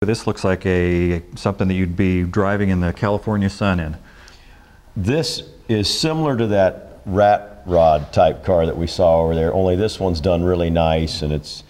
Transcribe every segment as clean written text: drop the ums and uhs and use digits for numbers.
This looks like something that you'd be driving in the California sun in. This is similar to that rat rod type car that we saw over there, only this one's done really nice, and it's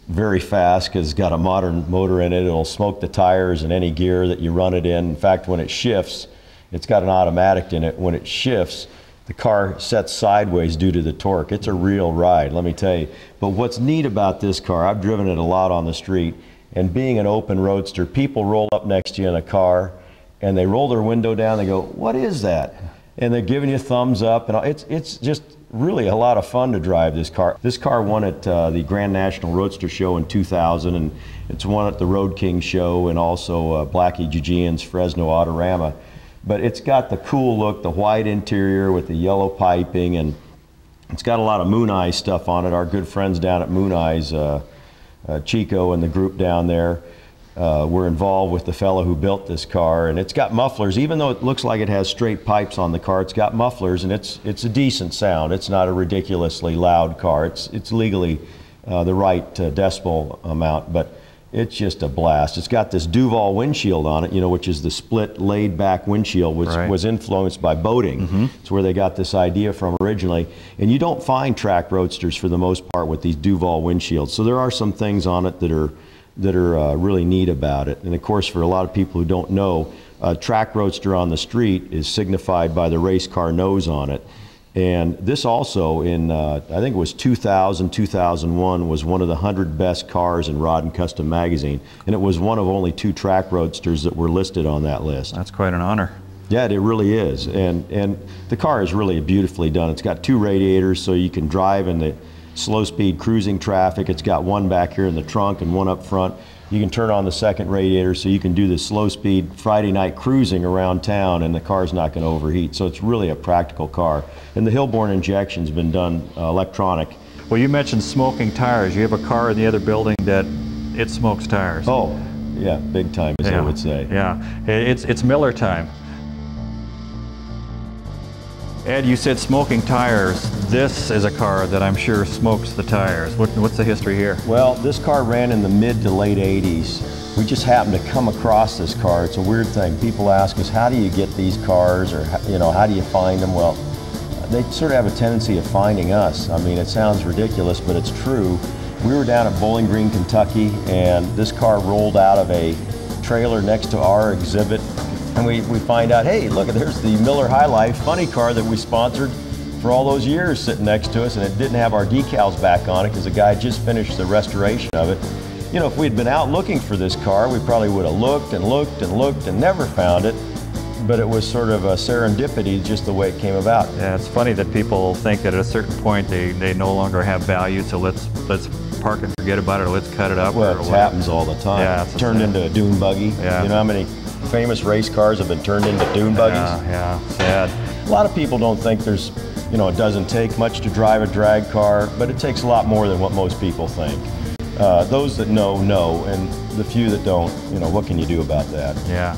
very fast because it's got a modern motor in it. It'll smoke the tires in any gear that you run it in. In fact, when it shifts, it's got an automatic in it. When it shifts, the car sets sideways due to the torque. It's a real ride, let me tell you. But what's neat about this car, I've driven it a lot on the street, and being an open roadster, people roll up next to you in a car and they roll their window down, they go, "What is that?" And they're giving you a thumbs up, and it's just really a lot of fun to drive this car. This car won at the Grand National Roadster Show in 2000, and it's won at the Road King Show and also Blackie Jujian's Fresno Autorama. But it's got the cool look, the white interior with the yellow piping, and it's got a lot of Moon Eyes stuff on it. Our good friends down at Moon Eyes, Chico and the group down there, were involved with the fellow who built this car. And it's got mufflers. Even though it looks like it has straight pipes on the car, it's got mufflers, and it's a decent sound. It's not a ridiculously loud car. It's legally the right decibel amount, but it's just a blast. It's got this Duval windshield on it, you know, which is the split laid back windshield, which was influenced by boating. It's where they got this idea from originally. And you don't find track roadsters for the most part with these Duval windshields. So there are some things on it that are really neat about it. And of course, for a lot of people who don't know, a track roadster on the street is signified by the race car nose on it. And this also in, I think it was 2000, 2001, was one of the 100 best cars in Rod and Custom magazine. And it was one of only 2 track roadsters that were listed on that list. That's quite an honor. Yeah, it really is. And the car is really beautifully done. It's got 2 radiators, so you can drive in the slow speed cruising traffic. It's got one back here in the trunk and one up front. You can turn on the second radiator so you can do the slow speed Friday night cruising around town, and the car's not going to overheat. So it's really a practical car. And the Hillborn injection's been done electronic. Well, you mentioned smoking tires. You have a car in the other building that it smokes tires. Oh, yeah, big time, as I would say. Yeah, it's Miller time. Ed, you said smoking tires. This is a car that I'm sure smokes the tires. What's the history here? Well, this car ran in the mid to late 80s. We just happened to come across this car. It's a weird thing. People ask us, how do you get these cars, or you know, how do you find them? Well, they sort of have a tendency of finding us. I mean, it sounds ridiculous, but it's true. We were down at Bowling Green, Kentucky, and this car rolled out of a trailer next to our exhibit. And we find out, hey, look, there's the Miller High Life funny car that we sponsored for all those years sitting next to us, and it didn't have our decals back on it because the guy just finished the restoration of it. You know, if we'd been out looking for this car, we probably would have looked and looked and looked and never found it. But it was sort of a serendipity, just the way it came about. Yeah, it's funny that people think that at a certain point they no longer have value, so let's park and forget about it, or let's cut it up. Well, it happens all the time. Yeah, it's turned into a dune buggy. Yeah. You know how many famous race cars have been turned into dune buggies? Yeah, sad. A lot of people don't think there's, you know, it doesn't take much to drive a drag car, but it takes a lot more than what most people think. Those that know, and the few that don't, you know, what can you do about that? Yeah.